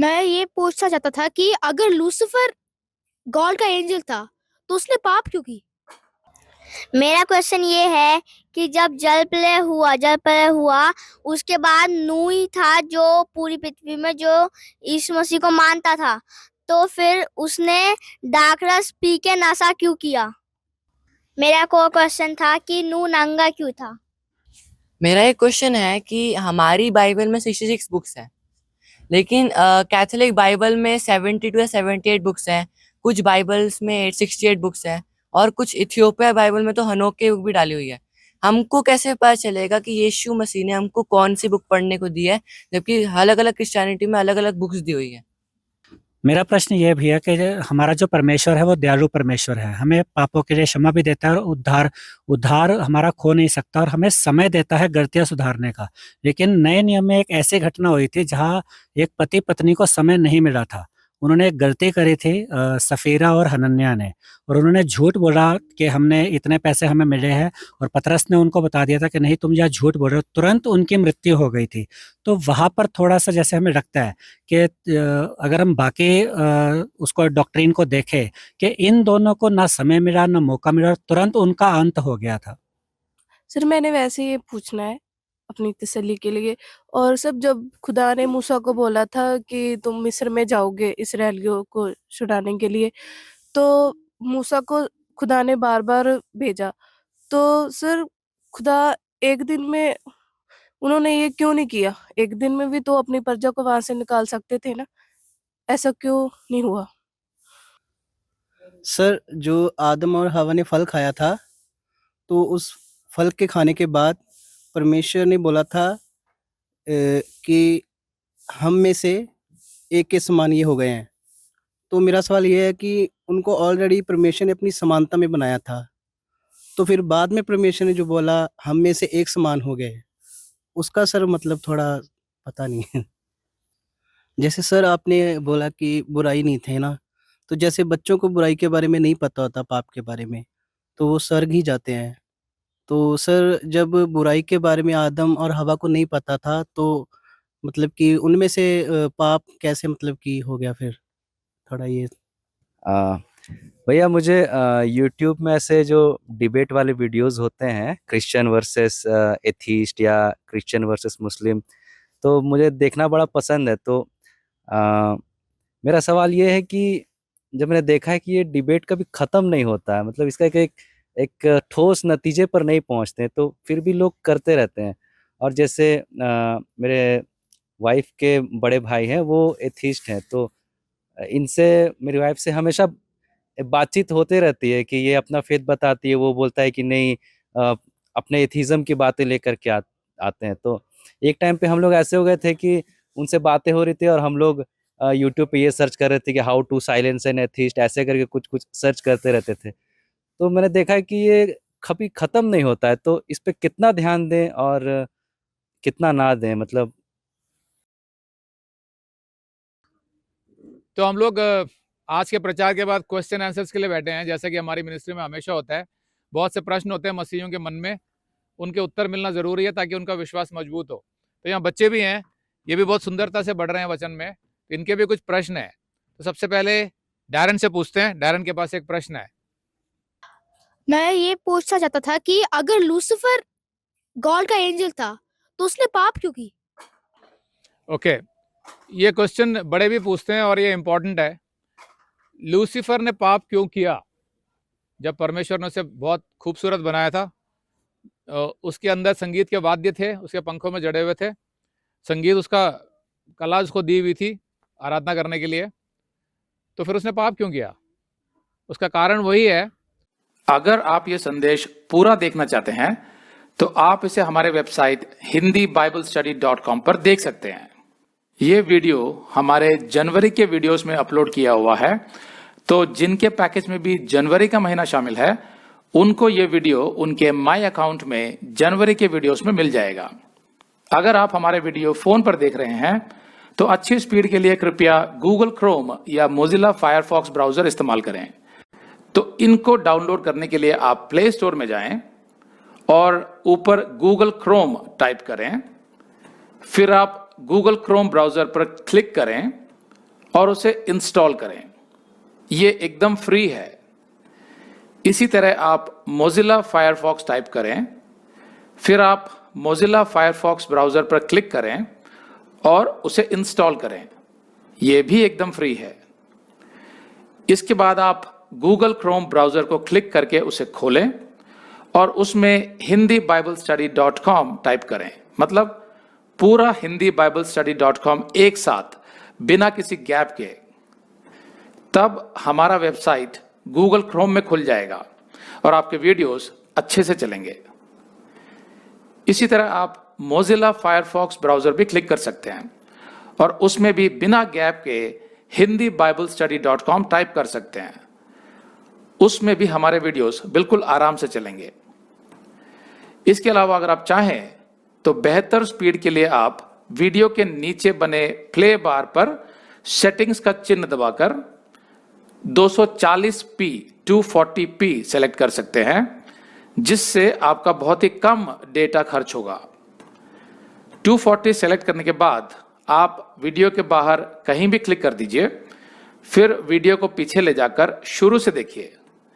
मैं ये पूछना चाहता था कि अगर लूसीफर गॉड का एंजल था तो उसने पाप क्यों की? मेरा क्वेश्चन ये है कि जब जल प्रलय हुआ उसके बाद नूह ही था जो पूरी पृथ्वी में जो यीशु मसीह को मानता था, तो फिर उसने दाखरस पी के नशा क्यों किया? मेरा को क्वेश्चन था कि नूह नंगा क्यों था? मेरा एक क्वेश्चन है कि हमारी बाइबल में 66 बुक्स हैं, लेकिन कैथोलिक बाइबल में 72 या 78 बुक्स हैं। कुछ बाइबल्स में 68 बुक्स हैं और कुछ इथियोपिया बाइबल में तो हनोक की बुक भी डाली हुई है। हमको कैसे पता चलेगा कि यीशु मसीह ने हमको कौन सी बुक पढ़ने को दी है, जबकि अलग अलग क्रिश्चियनिटी में अलग अलग बुक्स दी हुई है? मेरा प्रश्न ये भी है कि हमारा जो परमेश्वर है वो दयालु परमेश्वर है, हमें पापों के लिए क्षमा भी देता है और उद्धार हमारा खो नहीं सकता, और हमें समय देता है गलतियां सुधारने का। लेकिन नए नियम में एक ऐसी घटना हुई थी जहां एक पति पत्नी को समय नहीं मिला था। उन्होंने एक गलती करी थी, सफीरा और हनन्याह ने, और उन्होंने झूठ बोला कि हमने इतने पैसे हमें मिले हैं, और पतरस ने उनको बता दिया था कि नहीं तुम यह झूठ बोल रहे हो। तुरंत उनकी मृत्यु हो गई थी। तो वहां पर थोड़ा सा जैसे हमें लगता है कि अगर हम बाकी उसको डॉक्ट्रिन को देखें कि इन दोनों को ना समय मिला ना मौका मिला, तुरंत उनका अंत हो गया था। सर मैंने वैसे ये पूछना है अपनी तसल्ली के लिए। और सब जब खुदा ने मूसा को बोला था कि तुम मिस्र में जाओगे इसराइलियों को छुड़ाने के लिए, तो मूसा को खुदा ने बार-बार भेजा। तो सर खुदा एक दिन में उन्होंने ये क्यों नहीं किया? एक दिन में भी तो अपनी प्रजा को वहाँ से निकाल सकते थे ना? ऐसा क्यों नहीं हुआ? सर जो आदम और हवा ने फल खाया था, तो उस फल के खाने के बाद परमेश्वर ने बोला था कि हम में से एक के समान ये हो गए हैं। तो मेरा सवाल ये है कि उनको ऑलरेडी परमेश्वर ने अपनी समानता में बनाया था, तो फिर बाद में परमेश्वर ने जो बोला हम में से एक समान हो गए, उसका सर मतलब थोड़ा पता नहीं है। जैसे सर आपने बोला कि बुराई नहीं थे ना, तो जैसे बच्चों को बुराई के बारे में नहीं पता होता, पाप के बारे में, तो वो स्वर्ग ही जाते हैं। तो सर जब बुराई के बारे में आदम और हवा को नहीं पता था, तो मतलब कि उनमें से पाप कैसे मतलब कि हो गया फिर? थोड़ा ये अ, भैया मुझे यूट्यूब में ऐसे जो डिबेट वाले वीडियोस होते हैं, क्रिश्चियन वर्सेस एथीस्ट या क्रिश्चियन वर्सेस मुस्लिम, तो मुझे देखना बड़ा पसंद है। तो अ, मेरा सवाल ये है कि जब मैंने देखा है कि ये डिबेट कभी ख़त्म नहीं होता है, मतलब इसका एक ठोस नतीजे पर नहीं पहुँचते, तो फिर भी लोग करते रहते हैं। और जैसे मेरे वाइफ़ के बड़े भाई हैं, वो एथीस्ट हैं, तो इनसे मेरी वाइफ़ से हमेशा बातचीत होते रहती है कि ये अपना फ़ेथ बताती है, वो बोलता है कि नहीं अपने एथिज़्म की बातें लेकर के आते हैं। तो एक टाइम पे हम लोग ऐसे हो गए थे कि उनसे बातें हो रही थी और हम लोग यूट्यूब पे ये सर्च कर रहे थे कि how to silence an atheist, ऐसे करके कुछ-कुछ सर्च करते रहते थे। तो मैंने देखा है कि ये कभी ख़त्म नहीं होता है, तो इस पे कितना ध्यान दें और कितना ना दें, मतलब तो हम लोग आज के प्रचार के बाद क्वेश्चन आंसर्स के लिए बैठे हैं, जैसा कि हमारी मिनिस्ट्री में हमेशा होता है। बहुत से प्रश्न होते हैं मसीहियों के मन में, उनके उत्तर मिलना ज़रूरी है ताकि उनका विश्वास मजबूत हो। तो यहाँ बच्चे भी हैं, ये भी बहुत सुंदरता से बढ़ रहे हैं वचन में, तो इनके भी कुछ प्रश्न हैं। तो सबसे पहले डैरन से पूछते हैं, डैरन के पास एक प्रश्न है। मैं ये पूछना चाहता था कि अगर लूसीफर गॉड का एंजल था तो उसने पाप क्यों की? ओके, ये क्वेश्चन बड़े भी पूछते हैं और ये इम्पोर्टेंट है। लूसीफर ने पाप क्यों किया? जब परमेश्वर ने उसे बहुत खूबसूरत बनाया था, उसके अंदर संगीत के वाद्य थे, उसके पंखों में जड़े हुए थे, संगीत उसका कला उसको दी हुई थी आराधना करने के लिए, तो फिर उसने पाप क्यों किया? उसका कारण वही है। अगर आप ये संदेश पूरा देखना चाहते हैं तो आप इसे हमारे वेबसाइट hindiibiblestudy.com पर देख सकते हैं। ये वीडियो हमारे जनवरी के वीडियोस में अपलोड किया हुआ है, तो जिनके पैकेज में भी जनवरी का महीना शामिल है उनको ये वीडियो उनके माई अकाउंट में जनवरी के वीडियोस में मिल जाएगा। अगर आप हमारे वीडियो फोन पर देख रहे हैं तो अच्छी स्पीड के लिए कृपया गूगल क्रोम या मोजिला फायरफॉक्स ब्राउजर इस्तेमाल करें। तो इनको डाउनलोड करने के लिए आप प्ले स्टोर में जाएं और ऊपर गूगल क्रोम टाइप करें, फिर आप गूगल क्रोम ब्राउजर पर क्लिक करें और उसे इंस्टॉल करें। ये एकदम फ्री है। इसी तरह आप मोजिला फायरफॉक्स टाइप करें, फिर आप मोजिला फायरफॉक्स ब्राउज़र पर क्लिक करें और उसे इंस्टॉल करें। ये भी एकदम फ्री है। इसके बाद आप गूगल क्रोम ब्राउज़र को क्लिक करके उसे खोलें और उसमें hindibiblesteady.com टाइप करें, मतलब पूरा hindibiblesteady.com एक साथ बिना किसी गैप के। तब हमारा वेबसाइट गूगल क्रोम में खुल जाएगा और आपके वीडियोस अच्छे से चलेंगे। इसी तरह आप मोजिला फायरफॉक्स ब्राउज़र भी क्लिक कर सकते हैं और उसमें भी बिना गैप के hindibiblesteady.com टाइप कर सकते हैं। उसमें भी हमारे वीडियोस बिल्कुल आराम से चलेंगे। इसके अलावा अगर आप चाहें तो बेहतर स्पीड के लिए आप वीडियो के नीचे बने प्ले बार पर सेटिंग्स का चिन्ह दबाकर 240p 240p सेलेक्ट कर सकते हैं, जिससे आपका बहुत ही कम डेटा खर्च होगा। 240 सेलेक्ट करने के बाद आप वीडियो के बाहर कहीं भी क्लिक कर दीजिए, फिर वीडियो को पीछे ले जाकर शुरू से देखिए।